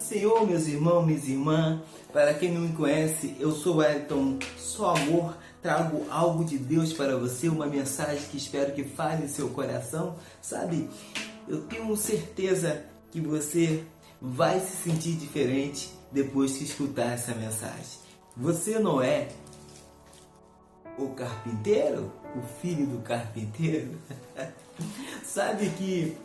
Senhor, meus irmãos, minhas irmãs, para quem não me conhece, eu sou Wellington, só amor, trago algo de Deus para você, uma mensagem que espero que fale em seu coração, sabe? Eu tenho certeza que você vai se sentir diferente depois que escutar essa mensagem. Você não é o carpinteiro, o filho do carpinteiro? Sabe que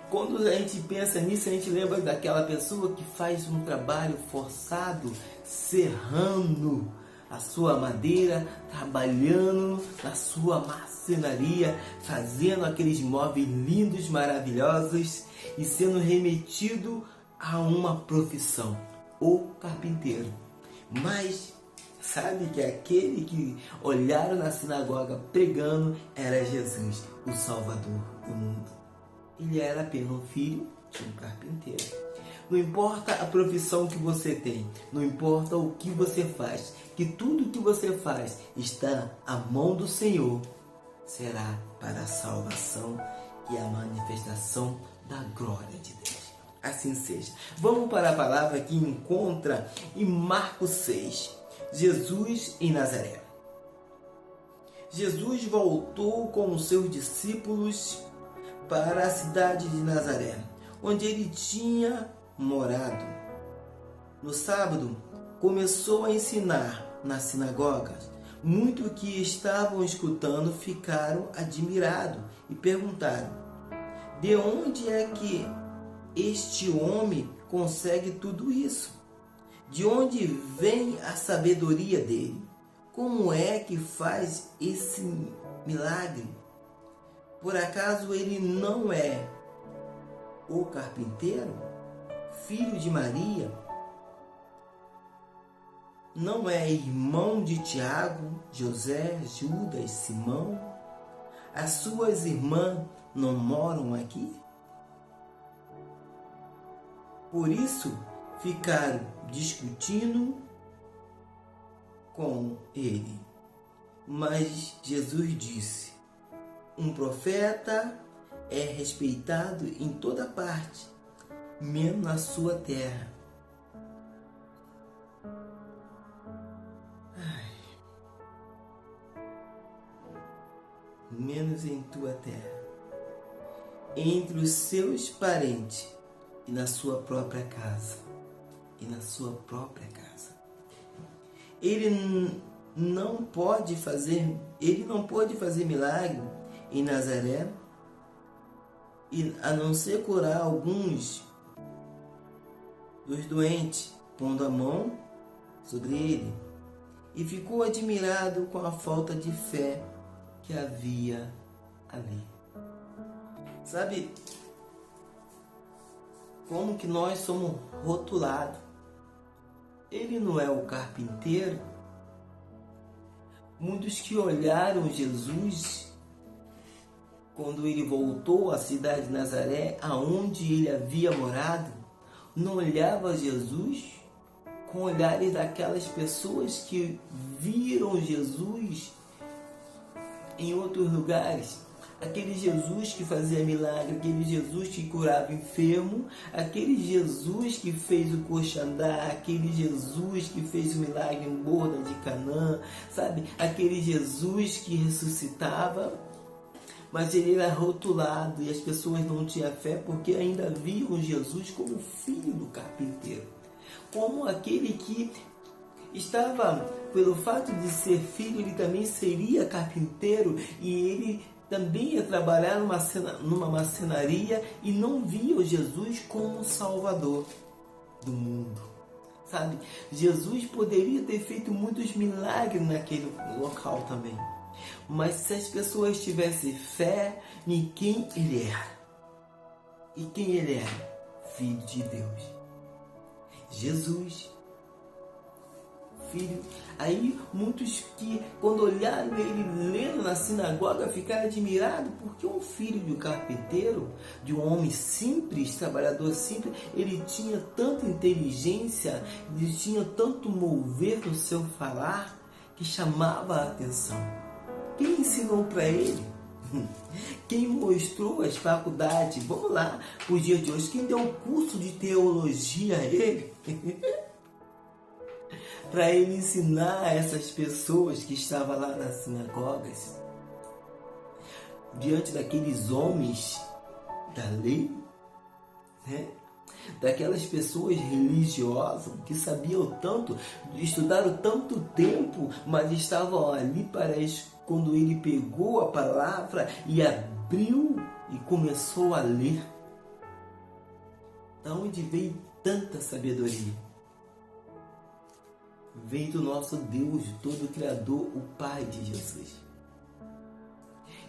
quando a gente pensa nisso, a gente lembra daquela pessoa que faz um trabalho forçado, serrando a sua madeira, trabalhando na sua marcenaria, fazendo aqueles móveis lindos, maravilhosos e sendo remetido a uma profissão, o carpinteiro. Mas sabe que aquele que olharam na sinagoga pregando era Jesus, o Salvador do mundo. Ele era apenas um filho de um carpinteiro. Não importa a profissão que você tem, não importa o que você faz, que tudo que você faz está à mão do Senhor, será para a salvação e a manifestação da glória de Deus. Assim seja. Vamos para a palavra que encontra em Marcos 6, Jesus em Nazaré. Jesus voltou com os seus discípulos para a cidade de Nazaré, onde ele tinha morado. No sábado, começou a ensinar nas sinagogas. Muitos que estavam escutando ficaram admirados e perguntaram: de onde é que este homem consegue tudo isso? De onde vem a sabedoria dele? Como é que faz esse milagre? Por acaso ele não é o carpinteiro, filho de Maria? Não é irmão de Tiago, José, Judas, Simão? As suas irmãs não moram aqui? Por isso ficaram discutindo com ele. Mas Jesus disse: um profeta é respeitado em toda parte, menos na sua terra. Menos em tua terra, entre os seus parentes e na sua própria casa. E na sua própria casa. Ele não pode fazer milagre em Nazaré, a não ser curar alguns dos doentes, pondo a mão sobre ele, e ficou admirado com a falta de fé que havia ali. Sabe como que nós somos rotulados? Ele não é o carpinteiro? Muitos que olharam Jesus quando ele voltou à cidade de Nazaré, aonde ele havia morado, não olhava Jesus com olhares daquelas pessoas que viram Jesus em outros lugares. Aquele Jesus que fazia milagre, aquele Jesus que curava enfermo, aquele Jesus que fez o coxo andar, aquele Jesus que fez o milagre em borda de Canaã, sabe? Aquele Jesus que ressuscitava. Mas ele era rotulado e as pessoas não tinham fé porque ainda viam Jesus como filho do carpinteiro. Como aquele que estava, pelo fato de ser filho, ele também seria carpinteiro e ele também ia trabalhar numa marcenaria e não via Jesus como Salvador do mundo. Sabe? Jesus poderia ter feito muitos milagres naquele local também. Mas se as pessoas tivessem fé em quem ele era. E quem ele era? Filho de Deus. Jesus, filho. Aí muitos que quando olharam ele lendo na sinagoga ficaram admirados, porque um filho de um carpinteiro, de um homem simples, trabalhador simples, ele tinha tanta inteligência, ele tinha tanto mover no seu falar que chamava a atenção. Quem ensinou para ele? Quem mostrou as faculdades, vamos lá, para o dia de hoje, quem deu um curso de teologia a ele, para ele ensinar essas pessoas que estavam lá nas sinagogas, diante daqueles homens da lei, né? Daquelas pessoas religiosas que sabiam tanto, estudaram tanto tempo, mas estavam ali para quando ele pegou a palavra e abriu e começou a ler. Da onde veio tanta sabedoria? Veio do nosso Deus, todo Criador, o Pai de Jesus.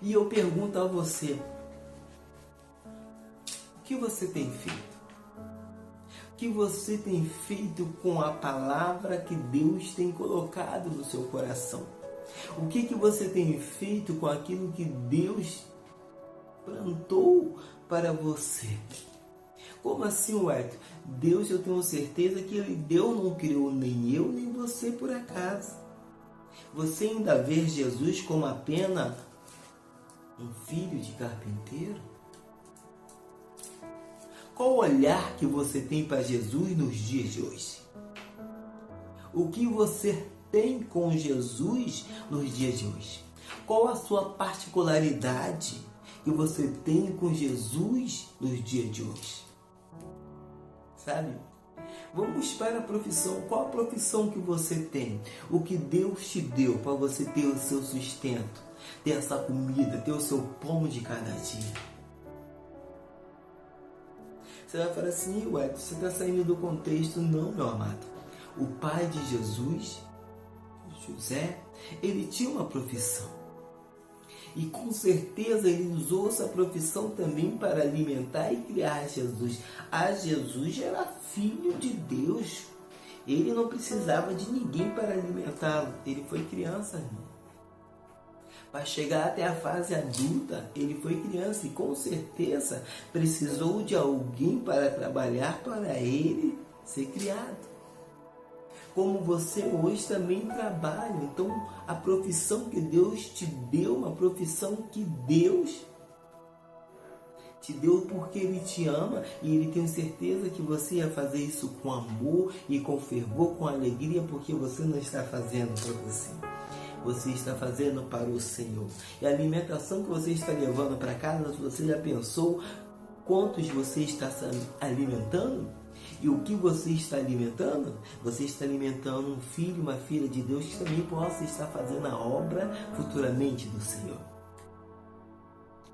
E eu pergunto a você, o que você tem feito? O que você tem feito com a palavra que Deus tem colocado no seu coração? O que você tem feito com aquilo que Deus plantou para você? Como assim, Wellington? Deus, eu tenho certeza que Deus não criou nem eu nem você por acaso. Você ainda vê Jesus como apenas um filho de carpinteiro? Qual o olhar que você tem para Jesus nos dias de hoje? O que você tem com Jesus nos dias de hoje? Qual a sua particularidade que você tem com Jesus nos dias de hoje? Sabe? Vamos para a profissão. Qual a profissão que você tem? O que Deus te deu para você ter o seu sustento, ter essa comida, ter o seu pão de cada dia? Você vai falar assim, ué, você está saindo do contexto. Não, meu amado. O pai de Jesus, José, ele tinha uma profissão. E com certeza ele usou essa profissão também para alimentar e criar Jesus. Jesus era filho de Deus. Ele não precisava de ninguém para alimentá-lo. Ele foi criança, irmão. Para chegar até a fase adulta, ele foi criança e com certeza precisou de alguém para trabalhar para ele ser criado. Como você hoje também trabalha. Então, a profissão que Deus te deu, uma profissão que Deus te deu porque Ele te ama e Ele tem certeza que você ia fazer isso com amor e com fervor, com alegria, porque você não está fazendo para você. Você está fazendo para o Senhor. E a alimentação que você está levando para casa, você já pensou quantos você está alimentando? E o que você está alimentando? Você está alimentando um filho, uma filha de Deus que também possa estar fazendo a obra futuramente do Senhor.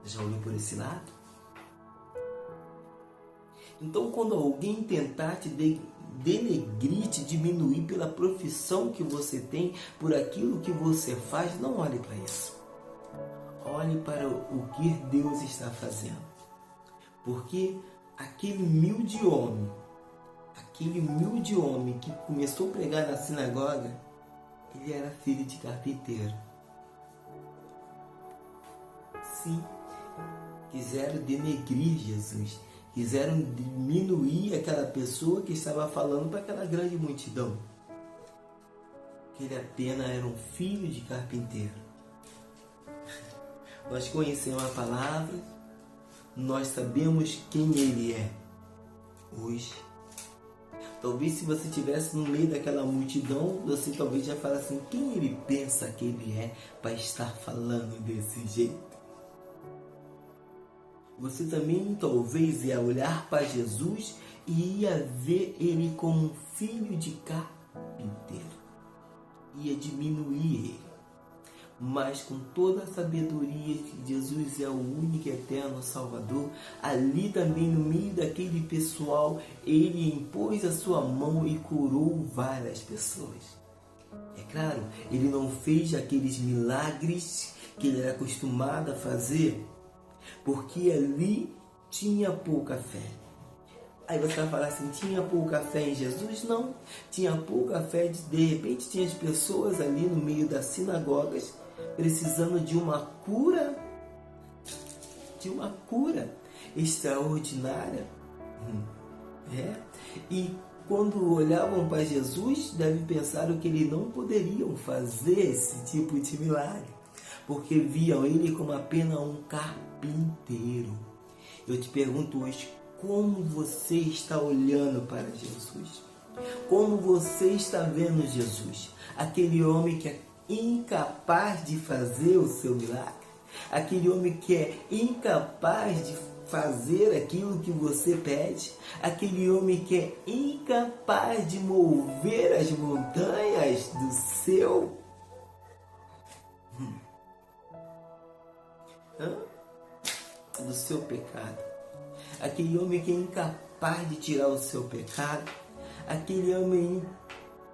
Já olhou por esse lado? Então, quando alguém tentar te denegrir, te diminuir pela profissão que você tem, por aquilo que você faz, não olhe para isso. Olhe para o que Deus está fazendo. Porque aquele humilde homem que começou a pregar na sinagoga, ele era filho de carpinteiro. Sim, quiseram denegrir Jesus. Quiseram diminuir aquela pessoa que estava falando para aquela grande multidão. Que ele apenas era um filho de carpinteiro. Nós conhecemos a palavra, nós sabemos quem ele é. Hoje, talvez se você estivesse no meio daquela multidão, você talvez já fala assim, quem ele pensa que ele é para estar falando desse jeito? Você também talvez ia olhar para Jesus e ia ver ele como um filho de carpinteiro. Ia diminuir ele. Mas com toda a sabedoria que Jesus é o único e eterno Salvador, ali também no meio daquele pessoal, ele impôs a sua mão e curou várias pessoas. É claro, ele não fez aqueles milagres que ele era acostumado a fazer, porque ali tinha pouca fé. Aí você vai falar assim, tinha pouca fé em Jesus? Não, tinha pouca fé. De repente tinha as pessoas ali no meio das sinagogas precisando de uma cura extraordinária. E quando olhavam para Jesus, devem pensar que eles não poderiam fazer esse tipo de milagre. porque viam ele como apenas um carpinteiro. Eu te pergunto hoje, como você está olhando para Jesus? Como você está vendo Jesus? Aquele homem que é incapaz de fazer o seu milagre? Aquele homem que é incapaz de fazer aquilo que você pede? Aquele homem que é incapaz de mover as montanhas do seu pecado? Aquele homem que é incapaz de tirar o seu pecado? Aquele homem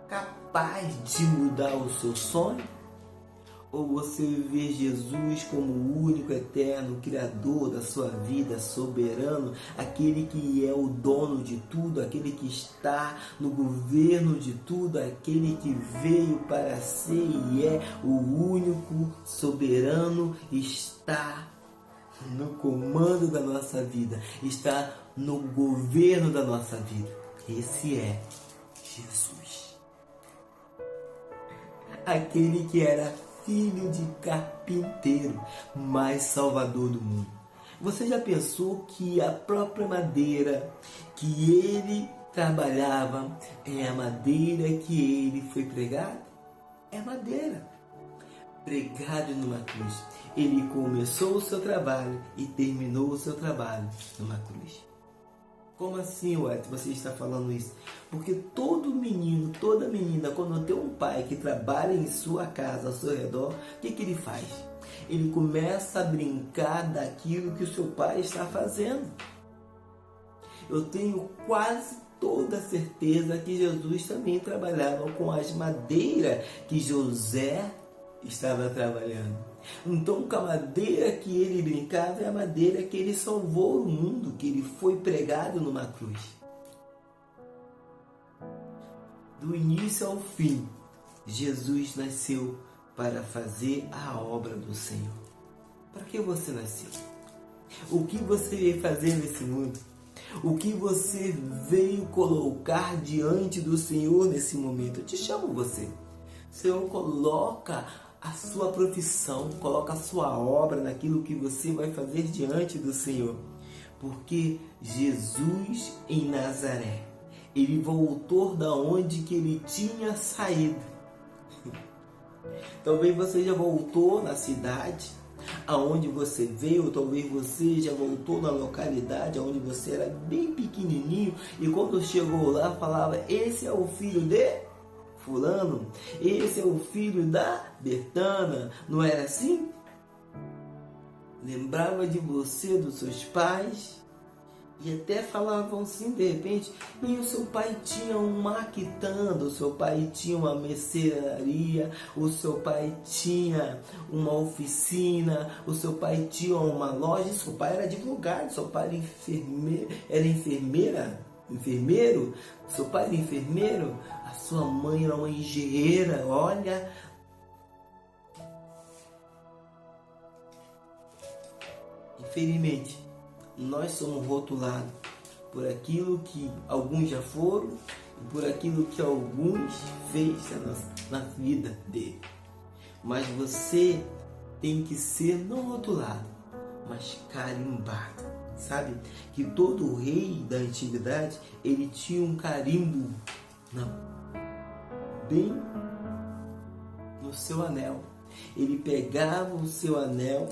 incapaz de mudar o seu sonho? Ou você vê Jesus como o único, eterno, criador da sua vida, soberano, aquele que é o dono de tudo, aquele que está no governo de tudo, aquele que veio para ser e é o único soberano, está no comando da nossa vida, está no governo da nossa vida. Esse é Jesus. Aquele que era filho de carpinteiro, mas salvador do mundo. Você já pensou que a própria madeira que ele trabalhava é a madeira que ele foi pregado? É madeira, pregado numa cruz. Ele começou o seu trabalho e terminou o seu trabalho numa cruz. Como assim, Wellington, você está falando isso? Porque todo menino, toda menina, quando tem um pai que trabalha em sua casa, ao seu redor, o que ele faz? Ele começa a brincar daquilo que o seu pai está fazendo. Eu tenho quase toda certeza que Jesus também trabalhava com as madeiras que José estava trabalhando. Então, com a madeira que ele brincava é a madeira que ele salvou o mundo, que ele foi pregado numa cruz. Do início ao fim, Jesus nasceu para fazer a obra do Senhor. Para que você nasceu? O que você veio fazer nesse mundo? O que você veio colocar diante do Senhor nesse momento? Eu te chamo você. O Senhor coloca a sua profissão, coloca a sua obra naquilo que você vai fazer diante do Senhor. Porque Jesus em Nazaré, ele voltou da onde que ele tinha saído. Talvez você já voltou na cidade aonde você veio, talvez você já voltou na localidade onde você era bem pequenininho e quando chegou lá falava: esse é o filho de fulano, esse é o filho da Bertana, não era assim? Lembrava de você, dos seus pais, e até falavam assim de repente: e o seu pai tinha uma quitanda, o seu pai tinha uma mercearia, o seu pai tinha uma oficina, o seu pai tinha uma loja, seu pai era advogado, seu pai era enfermeiro, seu pai era enfermeiro, a sua mãe era uma engenheira. Olha, infelizmente, nós somos rotulados por aquilo que alguns já foram e por aquilo que alguns fez na vida dele. Mas você tem que ser não rotulado, mas carimbado. Sabe que todo rei da antiguidade, ele tinha um carimbo bem no seu anel. Ele pegava o seu anel,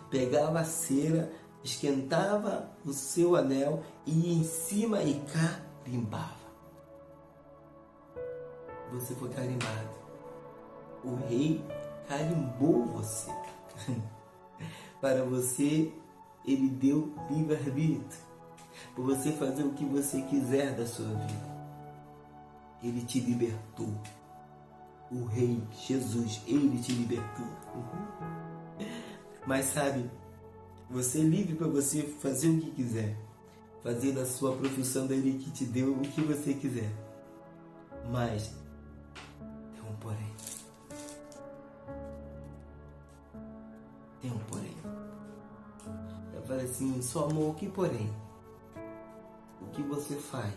pegava a cera, esquentava o seu anel e ia em cima e carimbava. Você foi carimbado. O rei carimbou você. Para você, ele deu livre-arbítrio. Por você fazer o que você quiser da sua vida. Ele te libertou. O rei Jesus, ele te libertou. Mas sabe, você é livre para você fazer o que quiser. Fazer da sua profissão dele que te deu o que você quiser. Mas, tem um porém. Tem um porém. Eu falei assim: só amor, que porém? O que você faz,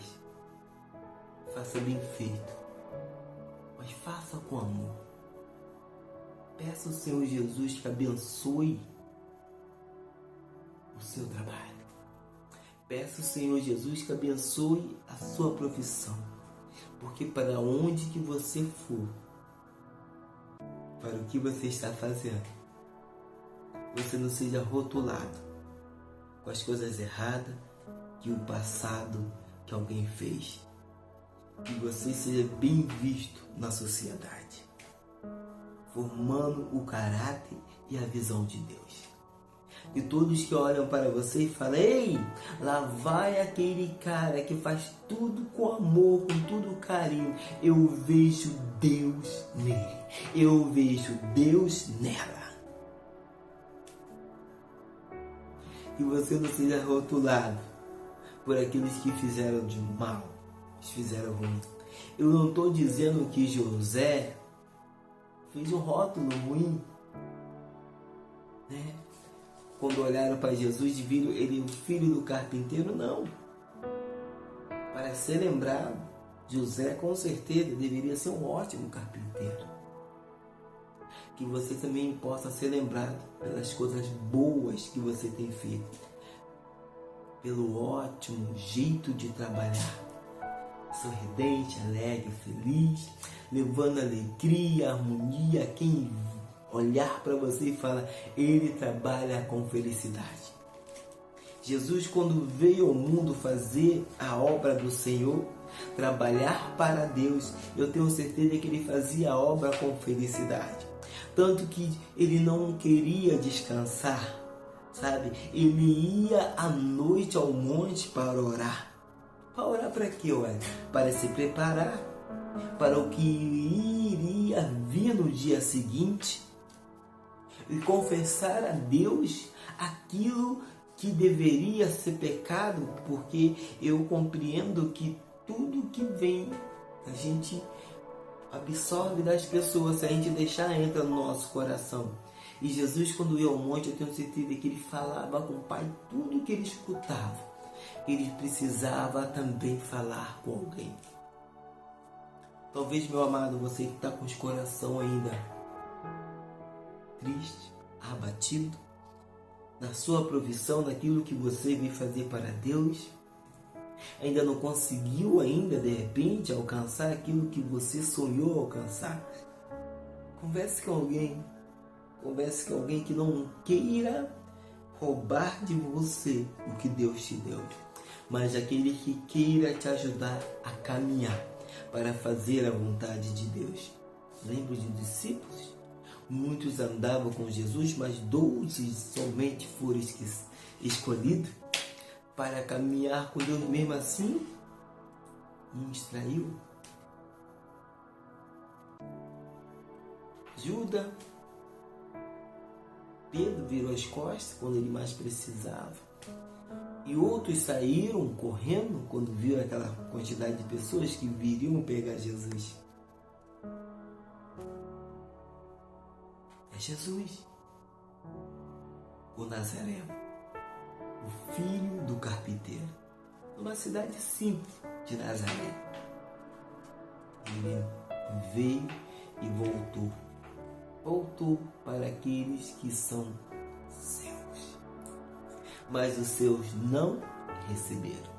faça bem feito. Mas faça com amor. Peça ao Senhor Jesus que abençoe o seu trabalho. Peça ao Senhor Jesus que abençoe a sua profissão. Porque para onde que você for, para o que você está fazendo, você não seja rotulado com as coisas erradas que o passado que alguém fez. Que você seja bem visto na sociedade, formando o caráter e a visão de Deus. E todos que olham para você e falam: ei, lá vai aquele cara que faz tudo com amor, com todo carinho. Eu vejo Deus nele. Eu vejo Deus nela. Que você não seja rotulado por aqueles que fizeram de mal, que fizeram ruim. Eu não estou dizendo que José fez um rótulo ruim, né? Quando olharam para Jesus e viram ele o filho do carpinteiro, não. Para ser lembrado, José com certeza deveria ser um ótimo carpinteiro. Que você também possa ser lembrado pelas coisas boas que você tem feito, pelo ótimo jeito de trabalhar, sorridente, alegre, feliz, levando alegria, harmonia a quem olhar para você e falar: ele trabalha com felicidade. Jesus, quando veio ao mundo fazer a obra do Senhor, trabalhar para Deus, eu tenho certeza que ele fazia a obra com felicidade. Tanto que ele não queria descansar, sabe? Ele ia à noite ao monte para orar. Para orar para quê, olha? Para se preparar para o que iria vir no dia seguinte e confessar a Deus aquilo que deveria ser pecado, porque eu compreendo que tudo que vem a gente absorve das pessoas, se a gente deixar entra no nosso coração. E Jesus, quando ia ao monte, eu tenho certeza que ele falava com o Pai tudo que ele escutava. Ele precisava também falar com alguém. Talvez, meu amado, você que está com os coração ainda triste, abatido, na sua profissão, naquilo que você veio fazer para Deus, ainda não conseguiu ainda, de repente, alcançar aquilo que você sonhou alcançar. Converse com alguém que não queira roubar de você o que Deus te deu, mas aquele que queira te ajudar a caminhar para fazer a vontade de Deus. Lembra de discípulos? Muitos andavam com Jesus, mas 12 somente foram escolhidos para caminhar com Deus. Mesmo assim, um extraiu. Judas, Pedro virou as costas quando ele mais precisava. E outros saíram correndo quando viram aquela quantidade de pessoas que viriam pegar Jesus. É Jesus, o Nazareno, o filho do carpinteiro, numa cidade simples de Nazaré. Ele veio e voltou para aqueles que são seus. Mas os seus não receberam,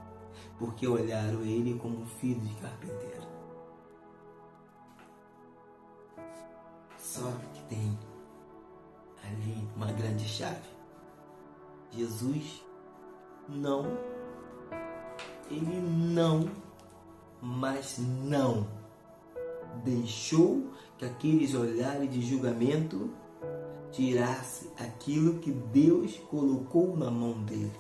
porque olharam ele como filho de carpinteiro. Só que tem ali uma grande chave. Jesus ele não deixou que aqueles olhares de julgamento tirasse aquilo que Deus colocou na mão dele.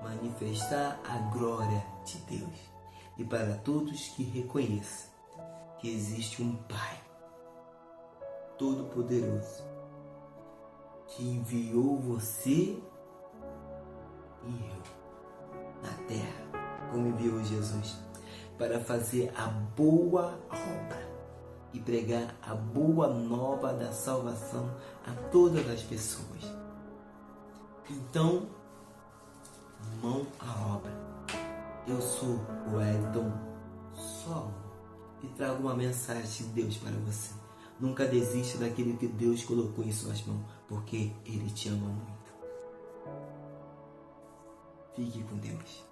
Manifestar a glória de Deus. E para todos que reconheçam que existe um Pai Todo-Poderoso que enviou você e eu na terra, como enviou Jesus, para fazer a boa obra e pregar a boa nova da salvação a todas as pessoas. Então, mão à obra. Eu sou o Wellington Solon e trago uma mensagem de Deus para você. Nunca desista daquilo que Deus colocou em suas mãos, porque Ele te ama muito. Fique com Deus.